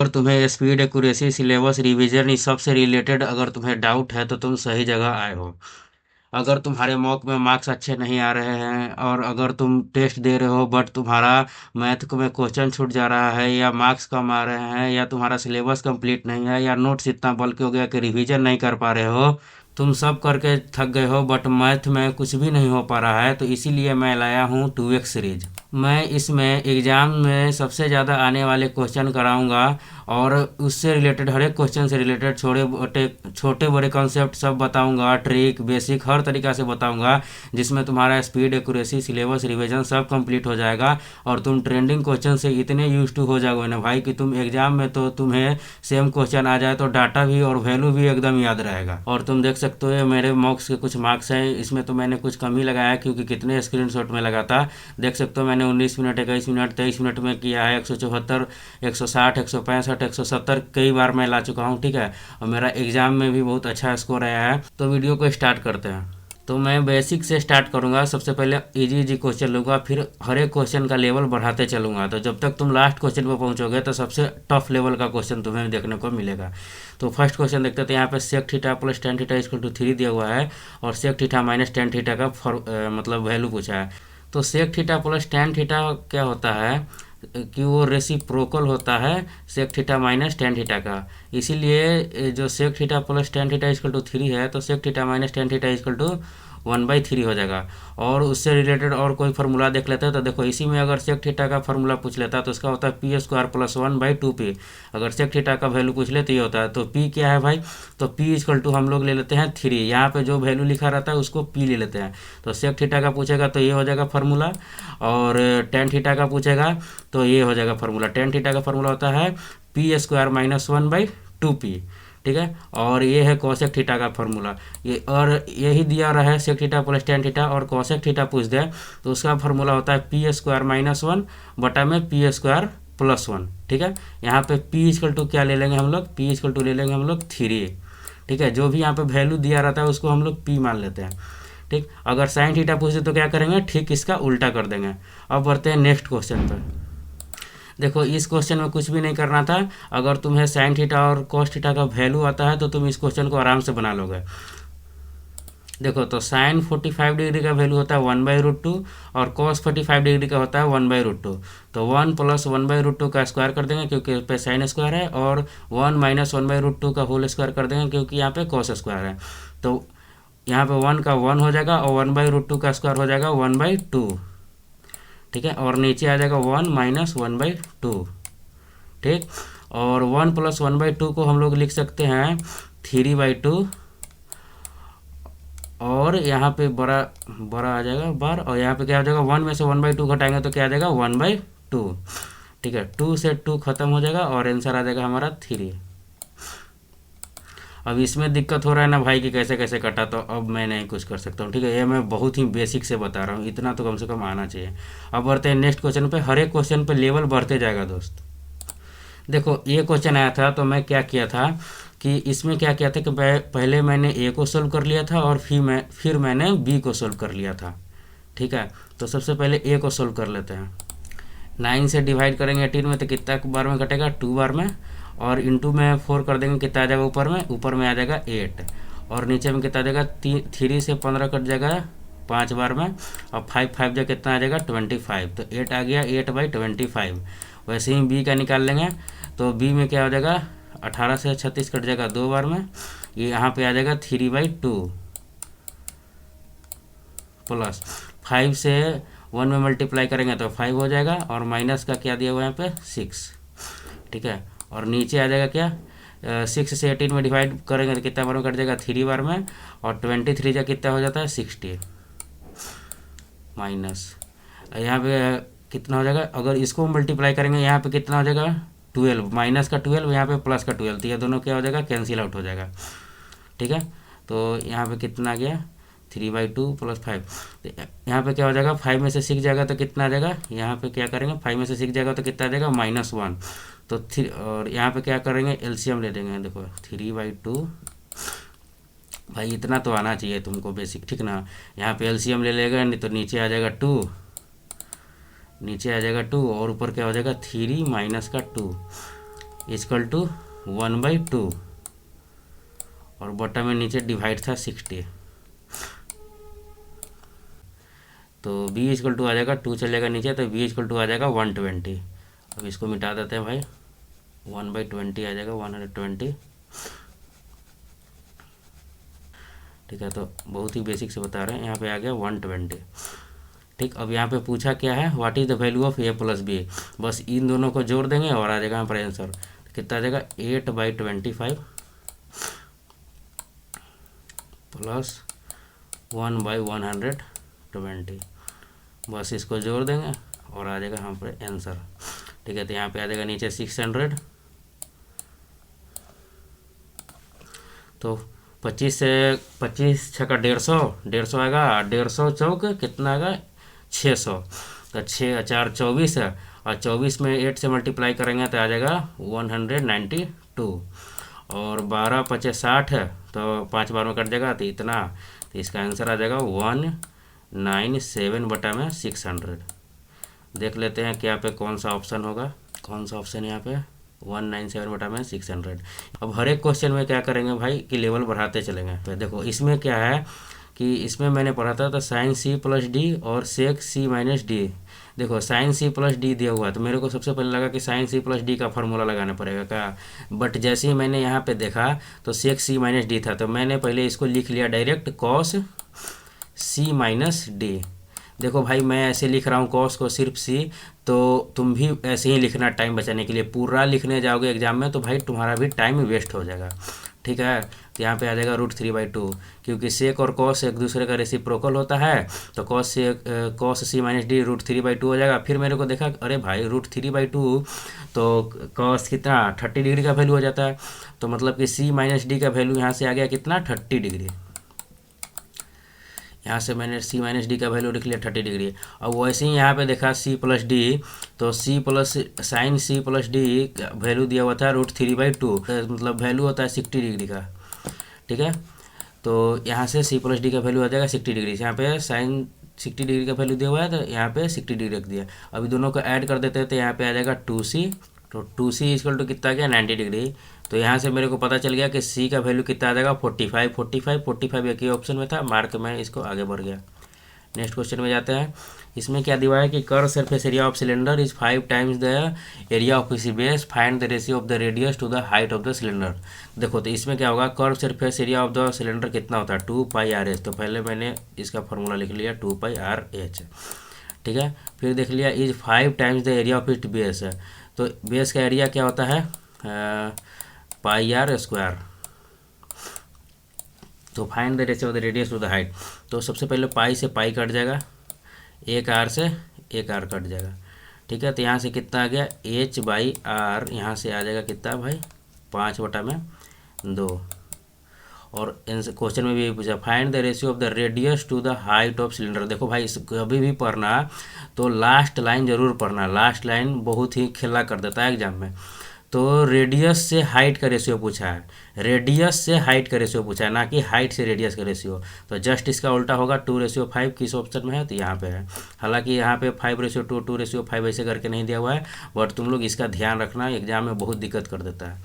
अगर तुम्हें speed, accuracy, syllabus, revision इस सब से रिलेटेड अगर तुम्हें डाउट है तो तुम सही जगह आए हो। अगर तुम्हारे मॉक में मार्क्स अच्छे नहीं आ रहे हैं और अगर तुम टेस्ट दे रहे हो बट तुम्हारा मैथ में क्वेश्चन छूट जा रहा है या मार्क्स कम आ रहे हैं या तुम्हारा सिलेबस कंप्लीट नहीं है या नोट्स इतना बल्कि हो गया कि रिवीजन नहीं कर पा रहे हो, तुम सब करके थक गए हो बट मैथ में कुछ भी नहीं हो पा रहा है, तो इसीलिए मैं लाया हूँ 2x सीरीज। मैं इसमें एग्ज़ाम में सबसे ज़्यादा आने वाले क्वेश्चन कराऊंगा और उससे रिलेटेड हर एक क्वेश्चन से रिलेटेड छोटे बड़े कॉन्सेप्ट सब बताऊंगा, ट्रिक बेसिक हर तरीक़ा से बताऊंगा, जिसमें तुम्हारा स्पीड, एक्यूरेसी, सिलेबस, रिवीजन सब कंप्लीट हो जाएगा और तुम ट्रेंडिंग क्वेश्चन से इतने यूज टू हो जाओगे ना भाई कि तुम एग्जाम में तो तुम्हें सेम क्वेश्चन आ जाए तो डाटा भी और वैल्यू भी एकदम याद रहेगा। और तुम देख सकते हो ये मेरे मॉक्स के कुछ मार्क्स हैं, इसमें तो मैंने कुछ कम ही लगाया क्योंकि कितने स्क्रीनशॉट में लगा था। देख सकते हो मैंने 19 मिनट, 21 मिनट, 23 मिनट में किया है, 174, 160, 165, 170 कई बार मैं ला चुका हूँ। ठीक है, और मेरा एग्जाम में भी बहुत अच्छा स्कोर आया है। तो वीडियो को स्टार्ट करते हैं। तो मैं बेसिक से स्टार्ट करूंगा। सबसे पहले इजी इजी क्वेश्चन लूँगा, फिर हर एक क्वेश्चन का लेवल बढ़ाते चलूँगा। तो जब तक तुम लास्ट क्वेश्चन पर पहुंचोगे तो सबसे टफ लेवल का क्वेश्चन तुम्हें देखने को मिलेगा। तो फर्स्ट क्वेश्चन देखते थे। यहाँ पे sec theta plus tan theta equal to 3 दिया हुआ है और sec theta minus tan theta का मतलब वैल्यू पूछा है। तो sec theta plus tan theta क्या होता है कि वो रेसिप्रोकल होता है sec theta minus tan theta का। इसीलिए जो sec theta plus tan theta equal to 3 है तो sec theta minus tan theta equal to 1/3 हो जाएगा। और उससे रिलेटेड और कोई फार्मूला देख लेते हैं। तो देखो इसी में अगर सेक थीटा का फार्मूला पूछ लेता है तो उसका होता है पी स्क्वायर प्लस 1/2p। अगर सेक थीटा का वैल्यू पूछ ले तो ये होता है। तो पी क्या है भाई, तो पी इक्वल टू हम लोग ले लेते हैं 3। यहाँ पे जो वैल्यू लिखा रहता है उसको पी ले लेते हैं। तो सेक थीटा का पूछेगा तो ये हो जाएगा फार्मूला, और टेन थीटा का पूछेगा तो ये हो जाएगा फार्मूला। टेन थीटा का फार्मूला होता है पी स्क्वायर माइनस 1/2p। ठीक है, और ये है कोसेक थीटा का फार्मूला। ये और यही दिया रहा है sec theta plus tan theta, और कोसेक थीटा पूछ दे तो उसका फार्मूला होता है पी स्क्वायर माइनस 1 बटा में पी स्क्वायर प्लस 1। ठीक है, यहाँ पे पी इक्वल टू क्या ले लेंगे हम लोग, पी इक्वल टू ले लेंगे हम लोग 3। ठीक है, जो भी यहाँ पे वैल्यू दिया रहता है उसको हम लोग पी मान लेते हैं। ठीक, अगर साइन थीटा पूछ दे तो क्या करेंगे, ठीक इसका उल्टा कर देंगे। अब बढ़ते हैं नेक्स्ट क्वेश्चन पर। देखो इस क्वेश्चन में कुछ भी नहीं करना था। अगर तुम्हें साइन थीटा और कॉस थीटा का वैल्यू आता है तो तुम इस क्वेश्चन को आराम से बना लोगे। देखो तो साइन 45 डिग्री का वैल्यू होता है 1/√2 और कॉस 45 डिग्री का होता है 1/√2। तो 1 प्लस 1/√2 का स्क्वायर कर देंगे क्योंकि पे साइन स्क्वायर है, और 1 माइनस 1/√2 का होल स्क्वायर कर देंगे क्योंकि यहाँ पे कॉस स्क्वायर है। तो यहाँ पे 1 का 1 हो जाएगा और 1/√2 का स्क्वायर हो जाएगा 1/2। ठीक है, और नीचे आ जाएगा 1 माइनस 1/2। ठीक, और 1 प्लस 1/2 को हम लोग लिख सकते हैं 3/2, और यहाँ पे बड़ा बड़ा आ जाएगा बार, और यहाँ पे क्या हो जाएगा 1 में से 1/2 घटाएंगे तो क्या आ जाएगा 1/2। ठीक है, 2 से 2 खत्म हो जाएगा और आंसर आ जाएगा हमारा 3। अब इसमें दिक्कत हो रहा है ना भाई कि कैसे कैसे कटा, तो अब मैं नहीं कुछ कर सकता हूँ। ठीक है, ये मैं बहुत ही बेसिक से बता रहा हूँ, इतना तो कम से कम आना चाहिए। अब बढ़ते हैं नेक्स्ट क्वेश्चन पे। हर एक क्वेश्चन पे लेवल बढ़ते जाएगा दोस्त। देखो ये क्वेश्चन आया था तो मैं क्या किया था कि इसमें क्या किया था कि पहले मैंने ए को सोल्व कर लिया था और फिर मैंने बी को सोल्व कर लिया था। ठीक है, तो सबसे पहले ए को सोल्व कर लेते हैं। 9 से डिवाइड करेंगे 18 में तो कितना बार में कटेगा, 2 बार में, और इंटू में 4 कर देंगे कितना आ जाएगा ऊपर में आ जाएगा 8, और नीचे में कितना आ जाएगा 3 से 15 कट जाएगा 5 बार में, और 5 5 जा कितना आ जाएगा 25। तो 8 आ गया 8/25। वैसे ही बी का निकाल लेंगे तो बी में क्या हो जाएगा 18 से 36 कट जाएगा 2 बार में, ये यहाँ पे आ जाएगा 3/2 प्लस 5 से 1 में मल्टीप्लाई करेंगे तो 5 हो जाएगा, और माइनस का क्या दिया हुआ है यहाँ पे 6। ठीक है, और नीचे आ जाएगा क्या 6 से 18 में डिवाइड करेंगे तो कितना बार में कट जाएगा 3 बार में, और 23 जा कितना हो जाता है 60 माइनस यहाँ पे कितना हो जाएगा, अगर इसको मल्टीप्लाई करेंगे यहाँ पे कितना हो जाएगा 12, माइनस का 12 यहाँ पे प्लस का 12, तो ये दोनों क्या हो जाएगा कैंसिल आउट हो जाएगा। ठीक है, तो यहाँ पे कितना आ गया 3/2 प्लस 5। तो यहाँ पे क्या हो जाएगा 5 में से 6 जाएगा तो कितना आ जाएगा, यहाँ पे क्या करेंगे 5 में से 6 जाएगा तो कितना आ जाएगा -1। तो 3, और यहाँ पे क्या करेंगे एलसीएम ले देंगे। देखो 3/2, भाई इतना तो आना चाहिए तुमको बेसिक, ठीक ना। यहाँ पे एलसीएम ले लेगा, नहीं तो नीचे आ जाएगा 2, नीचे आ जाएगा 2, और ऊपर क्या हो जाएगा 3 माइनस का 2, इजकल टू 1/2 और बॉटम में नीचे डिवाइड था 60, तो b इजकल टू आ जाएगा 2 चलेगा नीचे तो b इजकल टू आ जाएगा 120। अब इसको मिटा देते हैं भाई, 1/20 आ जाएगा 120। ठीक है, तो बहुत ही बेसिक से बता रहे हैं, यहाँ पे आ गया 120। ठीक, अब यहाँ पे पूछा क्या है, what is the value of a plus B. बस इन दोनों को जोड़ देंगे और आ जाएगा यहाँ पर आंसर। कितना आ जाएगा, 8/25 प्लस 1/120। बस इसको जोड़ देंगे और आ जाएगा यहाँ पर आंसर। ठीक है, तो यहाँ पे आ जाएगा नीचे 600। तो 25 से 25 छक्का 150 आएगा, 150 चौक कितना आएगा 600। तो 6×4 = 24 है, और 24 में 8 से मल्टीप्लाई करेंगे तो आ जाएगा 192। और 12×5 = 60 है, तो 5 बार में कट जाएगा तो इतना। तो इसका आंसर आ जाएगा 197/600। देख लेते हैं क्या पे कौन सा ऑप्शन होगा, कौन सा ऑप्शन है यहाँ पे, 197/600। अब हर एक क्वेश्चन में क्या करेंगे भाई कि लेवल बढ़ाते चलेंगे। तो देखो इसमें क्या है कि इसमें मैंने पढ़ा था तो साइन सी प्लस डी और सेक सी माइनस डी। देखो साइन सी प्लस डी दिया हुआ तो मेरे को सबसे पहले लगा कि साइन सी प्लस डी का फार्मूला लगाना पड़ेगा क्या, बट जैसे ही मैंने यहाँ पे देखा तो सेक सी माइनस डी था, तो मैंने पहले इसको लिख लिया डायरेक्ट कॉस सी माइनस डी। देखो भाई मैं ऐसे लिख रहा हूँ कॉस को सिर्फ सी, तो तुम भी ऐसे ही लिखना टाइम बचाने के लिए। पूरा लिखने जाओगे एग्जाम में तो भाई तुम्हारा भी टाइम वेस्ट हो जाएगा। ठीक है, तो यहाँ पे आ जाएगा √3/2, क्योंकि सेक और कॉस एक दूसरे का रेसिप्रोकल होता है, तो कॉस सी माइनस डी √3/2 हो जाएगा। फिर मेरे को देखा अरे भाई √3/2 तो कॉस कितना 30 डिग्री का वैल्यू हो जाता है, तो मतलब कि सी माइनस डी का वैल्यू यहाँ से आ गया कितना 30 डिग्री। यहाँ से मैंने सी माइनस डी का वैल्यू लिख लिया 30 डिग्री। अब वैसे ही यहाँ पे देखा सी प्लस डी, तो C plus sine C plus D value दिया हुआ था √3/2, मतलब वैल्यू होता है 60 डिग्री का। ठीक है, तो यहाँ से सी प्लस डी का वैल्यू आ जाएगा 60 डिग्री। यहाँ पे साइन 60 डिग्री का वैल्यू दिया हुआ है तो यहाँ पे 60 डिग्री रख दिया। अभी दोनों को ऐड कर देते हैं तो यहाँ पे आ जाएगा 2c, तो 2c इक्वल टू कितना गया 90 डिग्री। तो यहाँ से मेरे को पता चल गया कि c का वैल्यू कितना आ जाएगा 45 एक ही ऑप्शन में था, मार्क में इसको आगे बढ़ गया। नेक्स्ट क्वेश्चन में जाते हैं। इसमें क्या दिया है कि curve surface area of cylinder is 5 times the area of PC base, find the ratio of the radius to the height of the cylinder. देखो तो इसमें क्या होगा, curve surface area of the cylinder कितना होता है 2πRh। तो पहले मैंने इसका फॉर्मूला लिख लिया 2πRh। ठीक है, फिर देख लिया is 5 times the area of it base है, तो बेस का एरिया क्या होता है πr²। तो find the ratio of the radius to the height. तो सबसे पहले पाई से पाई कट जाएगा, एक आर से एक आर कट जाएगा। ठीक है, तो यहाँ से कितना आ गया h/r, यहाँ से आ जाएगा कितना भाई 5/2। और क्वेश्चन में भी पूछा find the ratio of the radius to the height of cylinder. देखो भाई कभी भी पढ़ना तो लास्ट लाइन जरूर पढ़ना, लास्ट लाइन बहुत ही खेला कर देता है एग्जाम में। तो रेडियस से हाइट का रेशियो पूछा है, रेडियस से हाइट का रेशियो पूछा है, ना कि हाइट से रेडियस का रेशियो। तो जस्ट इसका उल्टा होगा 2:5 किस ऑप्शन में है, तो यहाँ पे है। हालांकि यहाँ पे 5:2 2:5 ऐसे करके नहीं दिया हुआ है, बट तुम लोग इसका ध्यान रखना, एग्जाम में बहुत दिक्कत कर देता है।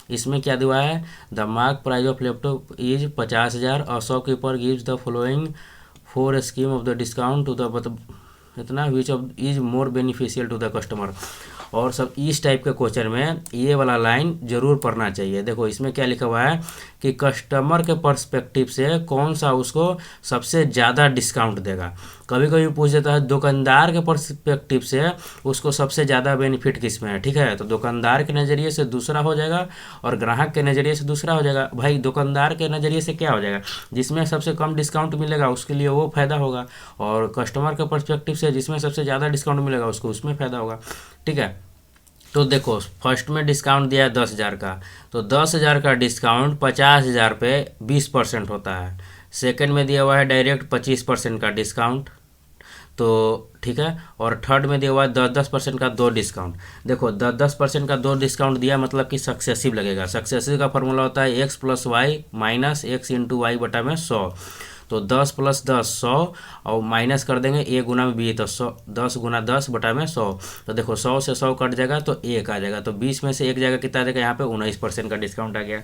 इसमें क्या दिया है, the mark price of laptop is 50,000 और shopkeeper gives the following 4 scheme of the discount to the इतना which of is more beneficial to the customer. और सब इस टाइप के क्वेश्चन में ये वाला लाइन जरूर पढ़ना चाहिए। देखो इसमें क्या लिखा हुआ है कि कस्टमर के पर्सपेक्टिव से कौन सा उसको सबसे ज़्यादा डिस्काउंट देगा। कभी कभी पूछ देता है दुकानदार के पर्सपेक्टिव से उसको सबसे ज़्यादा बेनिफिट किस में है। ठीक है, तो दुकानदार के नज़रिए से दूसरा हो जाएगा और ग्राहक के नज़रिए से दूसरा हो जाएगा। भाई दुकानदार के नज़रिए से क्या हो जाएगा, जिसमें सबसे कम डिस्काउंट मिलेगा उसके लिए वो फ़ायदा होगा, और कस्टमर के पर्सपेक्टिव से जिसमें सबसे ज़्यादा डिस्काउंट मिलेगा उसको उसमें फ़ायदा होगा। ठीक है, तो देखो फर्स्ट में डिस्काउंट दिया है 10,000 का, तो 10,000 का डिस्काउंट 50,000 पे 20% होता है। सेकंड में दिया हुआ है डायरेक्ट 25% का डिस्काउंट, तो ठीक है, और थर्ड में दिया हुआ है 10% का 2 डिस्काउंट। देखो 10% का 2 डिस्काउंट दिया मतलब कि सक्सेसिव लगेगा। सक्सेसिव का फॉर्मूला होता है x + y - x × y/100। तो 10 + 10 100, और माइनस कर देंगे a गुना में b, तो 100 10 × 10 बटा में 100। तो देखो 100 से 100 कट जाएगा तो 1 आ जाएगा, तो 20 में से 1 जाएगा, कितना आ जाएगा यहाँ पे 19% का डिस्काउंट आ गया।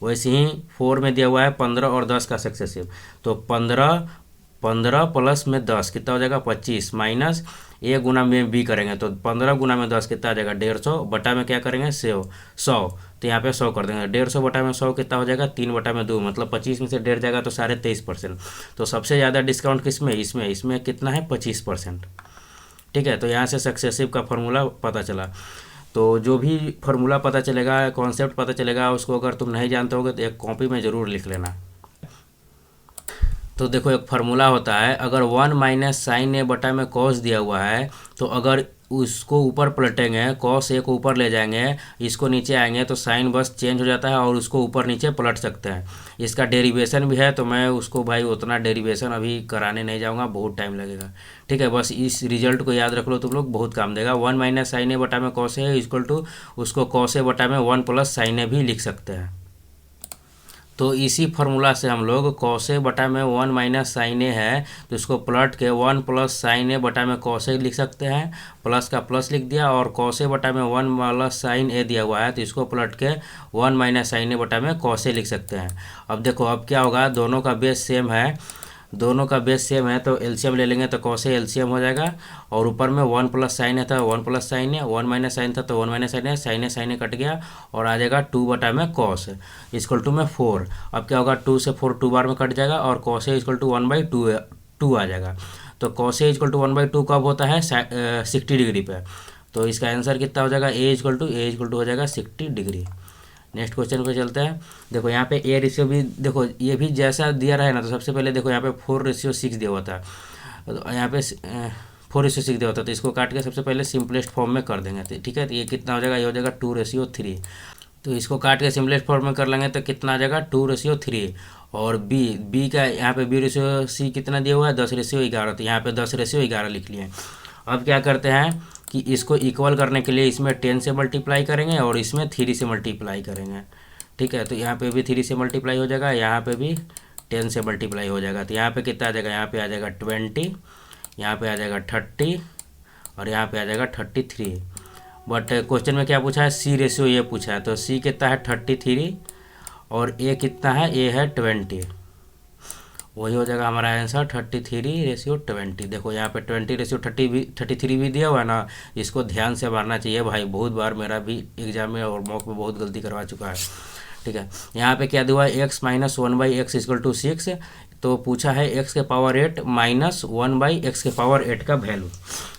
वैसे ही 4 में दिया हुआ है 15 और 10 का सक्सेसिव, तो 15 15 प्लस में 10 कितना हो जाएगा 25, माइनस a गुना में b करेंगे तो 15 गुना में 10 कितना आ जाएगा 150, बटा में क्या करेंगे 100, तो यहाँ पे 100 कर देंगे। 150 बटा में 100 कितना हो जाएगा 3 बटा में 2, मतलब 25 में से 1.5 जाएगा तो 23.5%। तो सबसे ज़्यादा डिस्काउंट किस में, इसमें कितना है 25%। ठीक है, तो यहाँ से सक्सेसिव का फॉर्मूला पता चला। तो जो भी फार्मूला पता चलेगा, कॉन्सेप्ट पता चलेगा, उसको अगर तुम नहीं जानते होगे तो एक कॉपी में ज़रूर लिख लेना। तो देखो एक फार्मूला होता है, अगर 1 माइनस साइन ए बटा में कॉस दिया हुआ है, तो अगर उसको ऊपर पलटेंगे, कॉस ए को ऊपर ले जाएंगे, इसको नीचे आएंगे, तो साइन बस चेंज हो जाता है और उसको ऊपर नीचे पलट सकते हैं। इसका डेरिवेशन भी है, तो मैं उसको भाई उतना डेरिवेशन अभी कराने नहीं जाऊंगा, बहुत टाइम लगेगा। ठीक है, बस इस रिजल्ट को याद रख लो तुम लोग, बहुत काम देगा। 1 माइनस साइन ए बटा में कॉस ए इक्वल टू उसको कॉस ए बटा में 1 प्लस साइन ए भी लिख सकते हैं। तो इसी फार्मूला से हम लोग कॉस ए बटा में 1 माइनस साइन ए है, तो इसको पलट के 1 प्लस साइन ए बटा में कॉस ए लिख सकते हैं, प्लस का प्लस लिख दिया, और कॉस ए बटा में 1 प्लस साइन ए दिया हुआ है, तो इसको पलट के 1 माइनस साइन ए बटा में कॉस ए लिख सकते हैं। अब देखो अब क्या होगा, दोनों का बेस सेम है, तो एलसीएम ले लेंगे, तो कॉस ए एलसीएम हो जाएगा, और ऊपर में 1 प्लस साइन ए था 1 प्लस साइन ए, 1 माइनस साइन था तो 1 माइनस साइन ए कट गया, और आ जाएगा 2 बटा में कॉस इक्वल टू में 4। अब क्या होगा 2 से 4 2 बार में कट जाएगा, और कॉस ए इक्वल टू 1/2 आ जाएगा। तो कॉस ए इक्वल टू 1/2 कब होता है 60 डिग्री पे, तो इसका आंसर कितना हो जाएगा ए इक्वल टू हो जाएगा 60 डिग्री। नेक्स्ट क्वेश्चन पे चलते हैं। देखो यहाँ पे ए रेशियो भी देखो, ये भी जैसा दिया रहा है ना, तो सबसे पहले देखो यहाँ पे 4:6 दिया हुआ था, तो यहाँ पे 4:6 दिया हुआ था, तो इसको काट के सबसे पहले सिंपलेस्ट फॉर्म में कर देंगे। तो ठीक है, तो ये कितना हो जाएगा, ये हो जाएगा 2:3। तो इसको काट के सिंपलेस्ट फॉर्म में कर लेंगे तो कितना आ जाएगा 2:3। और बी का यहाँ पे B/C कितना दिया हुआ है 10:11, तो यहाँ पे 10:11 लिख लिए। अब क्या करते हैं कि इसको इक्वल करने के लिए इसमें 10 से मल्टीप्लाई करेंगे और इसमें 3 से मल्टीप्लाई करेंगे। ठीक है, तो यहाँ पे भी 3 से मल्टीप्लाई हो जाएगा, यहाँ पे भी 10 से मल्टीप्लाई हो जाएगा, तो यहाँ पे कितना आ जाएगा, यहाँ पे आ जाएगा 20, यहाँ पे आ जाएगा 30, और यहाँ पे आ जाएगा 33। बट क्वेश्चन में क्या पूछा है, C रेशियो ये पूछा है, तो C कितना है 33, और A कितना है, A है 20, वही हो जाएगा हमारा आंसर 33:20। देखो यहाँ पे 20:33 भी दिया हुआ है ना, इसको ध्यान से मारना चाहिए भाई, बहुत बार मेरा भी एग्जाम में और मॉक में बहुत गलती करवा चुका है। ठीक है, यहाँ पे क्या दिया है x minus 1/x equal to 6, तो पूछा है x के पावर 8 माइनस 1/x के पावर 8 का वैल्यू।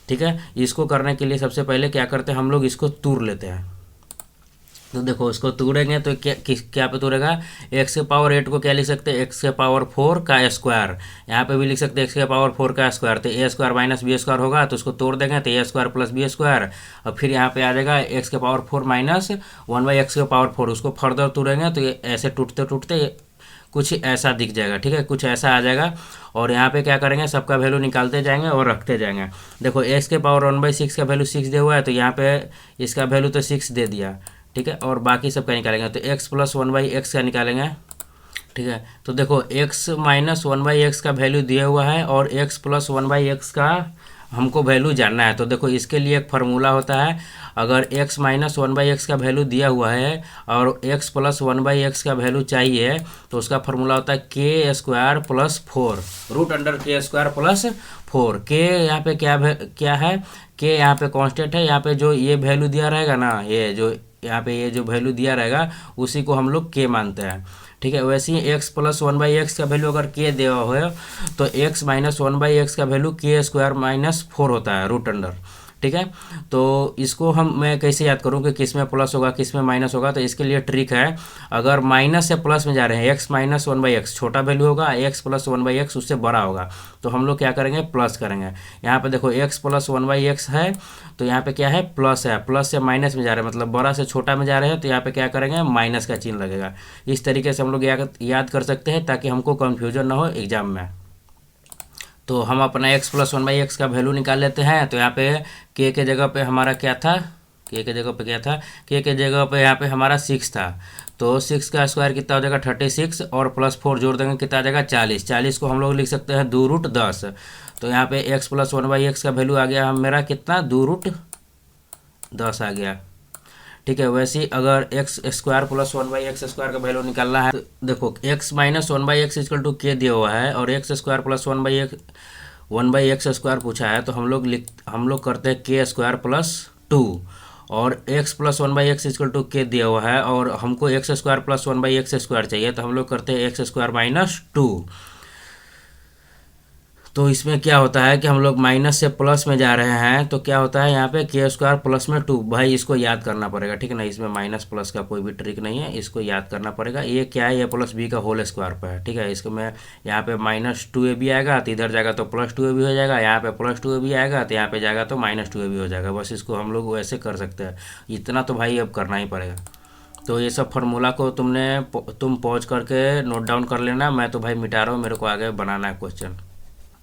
ठीक है, इसको करने के लिए सबसे पहले क्या करते हैं हम लोग, इसको तोड़ लेते हैं। तो देखो इसको तोड़ेंगे तो क्या पे तोड़ेगा, x के पावर 8 को क्या लिख सकते हैं, x के पावर 4 का स्क्वायर, यहाँ पे भी लिख सकते हैं x के पावर 4 का स्क्वायर, तो a square minus B square होगा, तो उसको तोड़ देंगे तो a square plus B square, और फिर यहाँ पे आ जाएगा x के पावर 4 माइनस 1/x के पावर 4, उसको फर्दर तोड़ेंगे तो ये ऐसे टूटते टूटते कुछ ऐसा दिख जाएगा। ठीक है, कुछ ऐसा आ जाएगा, और यहाँ पे क्या करेंगे, सबका वैल्यू निकालते जाएंगे और रखते जाएंगे। देखो x के पावर 1/6 का वैल्यू 6 दिया हुआ है, तो यहाँ पे इसका वैल्यू तो 6 दे दिया। ठीक है, और बाकी सबका निकालेंगे, तो x प्लस 1/x का निकालेंगे। ठीक है, तो देखो x माइनस 1/x का वैल्यू दिया हुआ है, और x प्लस 1/x का हमको वैल्यू जानना है। तो देखो इसके लिए एक फार्मूला होता है, अगर x माइनस 1/x का वैल्यू दिया हुआ है और x प्लस 1/x का वैल्यू चाहिए, तो उसका फार्मूला होता है k² plus 4 √k² plus 4। k यहाँ पे क्या है, k यहाँ पे कांस्टेंट है, यहाँ पे जो ये वैल्यू दिया रहेगा ना, ये जो वैल्यू दिया रहेगा उसी को हम लोग k मानते हैं। ठीक है, वैसे ही x प्लस 1/x का वैल्यू अगर k दिया हो तो x माइनस 1/x का वैल्यू k² माइनस 4 होता है √। ठीक है, तो इसको मैं कैसे याद करूँ कि किस में प्लस होगा किस में माइनस होगा, तो इसके लिए ट्रिक है, अगर माइनस से प्लस में जा रहे हैं x माइनस 1/x छोटा वैल्यू होगा, x प्लस 1/x उससे बड़ा होगा, तो हम लोग क्या करेंगे प्लस करेंगे। यहाँ पे देखो x प्लस 1/x है, तो यहाँ पे क्या है प्लस है, प्लस से माइनस में जा रहे हैं, मतलब बड़ा से छोटा में जा रहे हैं, तो यहाँ पे क्या करेंगे माइनस का चिन्ह लगेगा। इस तरीके से हम लोग याद कर सकते हैं ताकि हमको कन्फ्यूजन ना हो एग्जाम में। तो हम अपना x प्लस 1/x का वैल्यू निकाल लेते हैं, तो यहाँ पे k के जगह पे हमारा क्या था के जगह पे क्या था, के जगह पे यहाँ पे हमारा 6 था, तो 6 का स्क्वायर कितना हो जाएगा 36, और प्लस 4 जोड़ देंगे कितना आ जाएगा 40। 40 को हम लोग लिख सकते हैं 2√10। तो यहाँ पे x प्लस 1/x का वैल्यू आ गया हम मेरा कितना 2√10 आ गया। ठीक है, वैसे ही अगर x square plus 1/x square का वैल्यू निकालना है तो देखो x minus 1/x equal to के दिया हुआ है, और x square plus 1/x square पूछा है, तो हम लोग करते हैं के स्क्वायर प्लस 2, और x plus 1/x equal to के दिया हुआ है, और हमको x square plus 1/x square चाहिए, तो हम लोग करते हैं एक्स स्क्वायर माइनस 2। तो इसमें क्या होता है कि हम लोग माइनस से प्लस में जा रहे हैं, तो क्या होता है यहाँ पे के स्क्वायर प्लस में 2। भाई इसको याद करना पड़ेगा, ठीक है ना, इसमें माइनस प्लस का कोई भी ट्रिक नहीं है, इसको याद करना पड़ेगा। ये क्या है, ये प्लस बी का होल स्क्वायर पर है, ठीक है। इसको मैं यहाँ पे -2ab आएगा तो इधर जाएगा तो +2ab हो जाएगा, यहाँ पे +2ab आएगा तो यहाँ पे जाएगा तो -2ab हो जाएगा। बस इसको हम लोग वैसे कर सकते हैं, इतना तो भाई अब करना ही पड़ेगा। तो ये सब फार्मूला को तुम पॉज करके नोट डाउन कर लेना, मैं तो भाई मिटा रहा हूँ, मेरे को आगे बनाना है क्वेश्चन।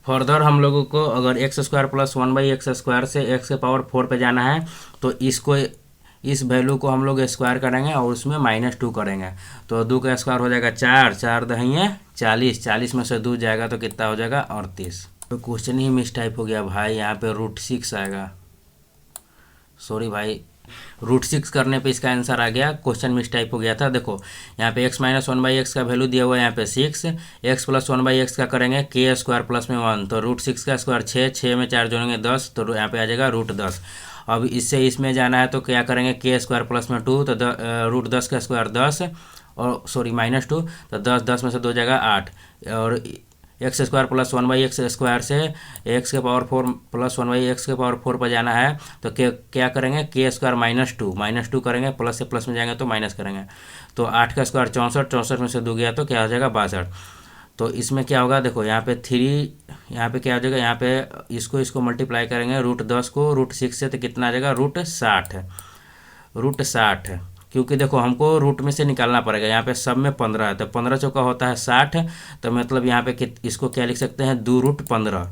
फर्दर हम लोगों को अगर x square plus 1/x square से x के पावर 4 पे जाना है, तो इस वैल्यू को हम लोग स्क्वायर करेंगे और उसमें -2 करेंगे, तो 2 का स्क्वायर हो जाएगा 4, 4 दहिए 40, 40 में से 2 जाएगा तो कितना हो जाएगा 38। तो क्वेश्चन ही मिस टाइप हो गया भाई, यहाँ पे √6 आएगा, सॉरी भाई, √6 करने पे इसका आंसर आ गया, क्वेश्चन मिस टाइप हो गया था। देखो यहाँ पे x माइनस 1/x का वैल्यू दिया हुआ है यहाँ पे 6, x प्लस 1/x का करेंगे के स्क्वायर प्लस में 1, तो √6 का स्क्वायर 6, 6 में 4 जोड़ेंगे 10, तो यहाँ पे आ जाएगा √10। अब इससे इसमें जाना है तो क्या करेंगे, के स्क्वायर प्लस में 2, तो √10 का स्क्वायर 10, और सॉरी -2, तो 10, 10 में से 2 जाएगा 8, और x square plus 1/x square से एक्स के पावर 4 प्लस 1/x के पावर 4 पर जाना है, तो क्या करेंगे, के स्क्वायर -2 करेंगे, प्लस से प्लस में जाएंगे तो माइनस करेंगे, तो 8 का स्क्वायर 64, 64 में से 2 गया तो क्या हो जाएगा 62। तो इसमें क्या होगा, देखो यहाँ पे 3, यहाँ पे क्या हो जाएगा, यहाँ पे इसको मल्टीप्लाई करेंगे √10 को √6 से, तो कितना आ जाएगा √60, क्योंकि देखो हमको रूट में से निकालना पड़ेगा, यहाँ पे सब में 15 है, तो 15 चौका होता है 60, तो मतलब यहाँ पे इसको क्या लिख सकते हैं 2√15,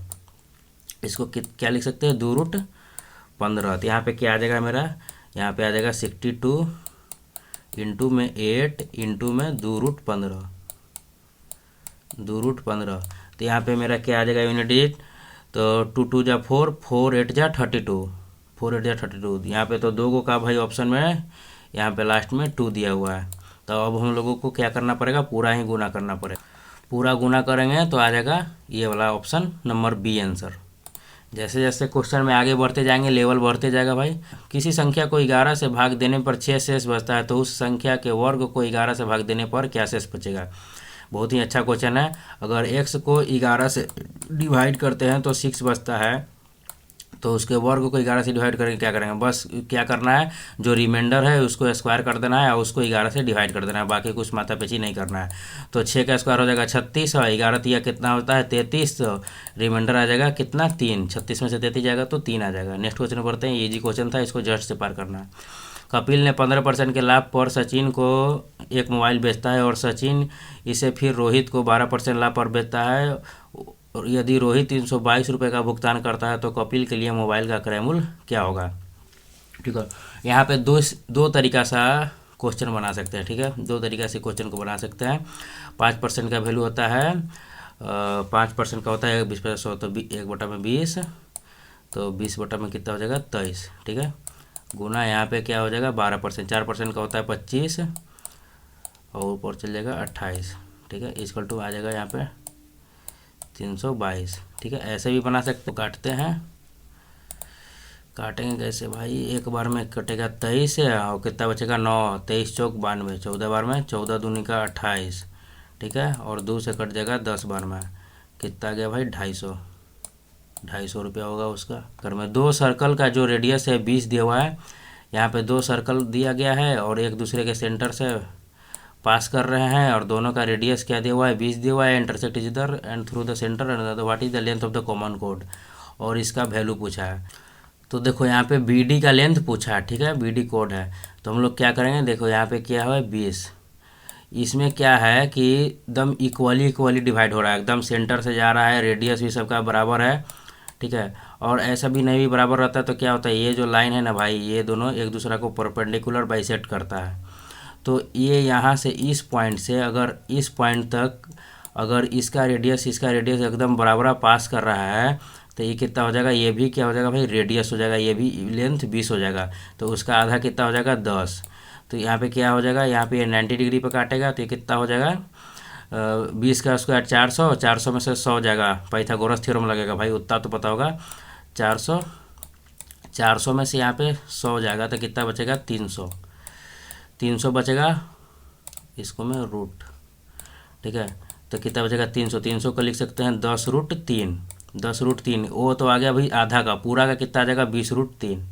इसको क्या लिख सकते हैं 2√15, तो यहाँ पे क्या आ जाएगा मेरा, यहाँ पे आ जाएगा 62 इंटू में 8 इंटू में 2√15, तो यहाँ पे मेरा क्या आ जाएगा यूनिट डिजिट, तो 2 2 जा 4, 4 8 जा 32, 4 8 जा 32, यहाँ पे तो 2 का भाई ऑप्शन में यहाँ पे लास्ट में 2 दिया हुआ है, तो अब हम लोगों को क्या करना पड़ेगा, पूरा ही गुना करना पड़ेगा, पूरा गुना करेंगे तो आ जाएगा ये वाला ऑप्शन नंबर बी आंसर। जैसे जैसे क्वेश्चन में आगे बढ़ते जाएंगे, लेवल बढ़ते जाएगा भाई। किसी संख्या को 11 से भाग देने पर 6 शेष बचता है, तो उस संख्या के वर्ग को 11 से भाग देने पर क्या शेष बचेगा। बहुत ही अच्छा क्वेश्चन है। अगर x को 11 से डिवाइड करते हैं तो 6 बचता है, तो उसके वर्ग को 11 से डिवाइड करके क्या करेंगे, बस क्या करना है, जो रिमाइंडर है उसको स्क्वायर कर देना है और उसको 11 से डिवाइड कर देना है, बाकी कुछ माथापेची नहीं करना है। तो 6 का स्क्वायर हो जाएगा 36, और 11 तिया कितना होता है 33, तो रिमाइंडर आ जाएगा कितना 3, 36 में से 33 जाएगा तो 3 आ जाएगा। नेक्स्ट क्वेश्चन पढ़ते हैं, इजी क्वेश्चन था, इसको जस्ट से पार करना है। कपिल ने 15% के लाभ पर सचिन को एक मोबाइल बेचता है, और सचिन इसे फिर रोहित को 12% लाभ पर बेचता है, और यदि रोहित 322 रुपये का भुगतान करता है तो कपिल के लिए मोबाइल का क्रय मूल्य क्या होगा। ठीक है, यहाँ पे दो तरीका सा क्वेश्चन बना सकते हैं, ठीक है, 2 तरीका से क्वेश्चन को बना सकते हैं। 5% का वैल्यू होता है, 5% का होता है 20/100, तो 1/20, तो 20 में कितना हो जाएगा 23, ठीक है, गुना यहाँ पे क्या हो जाएगा 12%, 4% का होता है 25, और ऊपर चल जाएगा 28, ठीक है, इक्वल टू आ जाएगा यहाँ पे 322, ठीक है। ऐसे भी बना सकते, काटते हैं, काटेंगे कैसे भाई, एक बार में कटेगा 23 और कितना बचेगा 9, 23 चौक 92, 14 बार में 14 दूनी का 28, ठीक है, और 2 से कट जाएगा 10 बार में, कितना गया भाई 250 रुपया होगा उसका। अगर में 2 सर्कल का जो रेडियस है 20 दिया हुआ है, यहाँ पे 2 सर्कल दिया गया है और एक दूसरे के सेंटर से पास कर रहे हैं, और दोनों का रेडियस क्या दिया हुआ है 20 दिया हुआ है, इंटरसेक्ट इज इधर and through the centre and what is the length of the common code, और इसका वैल्यू पूछा है। तो देखो यहाँ पे BD का लेंथ पूछा है, ठीक है, BD कोड है, तो हम लोग क्या करेंगे, देखो यहाँ पे क्या है 20, इसमें क्या है कि एकदम इक्वली डिवाइड हो रहा है, एकदम सेंटर से जा रहा है, रेडियस भी सबका बराबर है, ठीक है। और ऐसा भी नहीं भी बराबर रहता है तो क्या होता है, ये जो लाइन है ना भाई, ये दोनों एक दूसरा को परपेंडिकुलर बाइसेक्ट करता है। तो ये यहाँ से इस पॉइंट से अगर इस पॉइंट तक अगर इसका रेडियस एकदम बराबर पास कर रहा है, तो ये कितना हो जाएगा, ये भी क्या हो जाएगा भाई, रेडियस हो जाएगा, ये भी लेंथ 20 हो जाएगा। तो उसका आधा कितना हो जाएगा, 10। तो यहाँ पे क्या हो जाएगा, यहाँ पे ये 90 डिग्री पे काटेगा तो ये कितना हो जाएगा, 20 का स्क्वायर 400, 400 में से 100 जाएगा, पाइथागोरस थ्योरम लगेगा भाई, उतना तो पता होगा। 400, 400 में से यहाँ पे 100 जाएगा तो कितना बचेगा, 300। 300 बचेगा, इसको मैं रूट, ठीक है। तो कितना बचेगा, 300। 300 को लिख सकते हैं 10 रूट 3। 10 रूट 3 वो तो आ गया भाई आधा का, पूरा का कितना आ जाएगा, 20 रूट 3।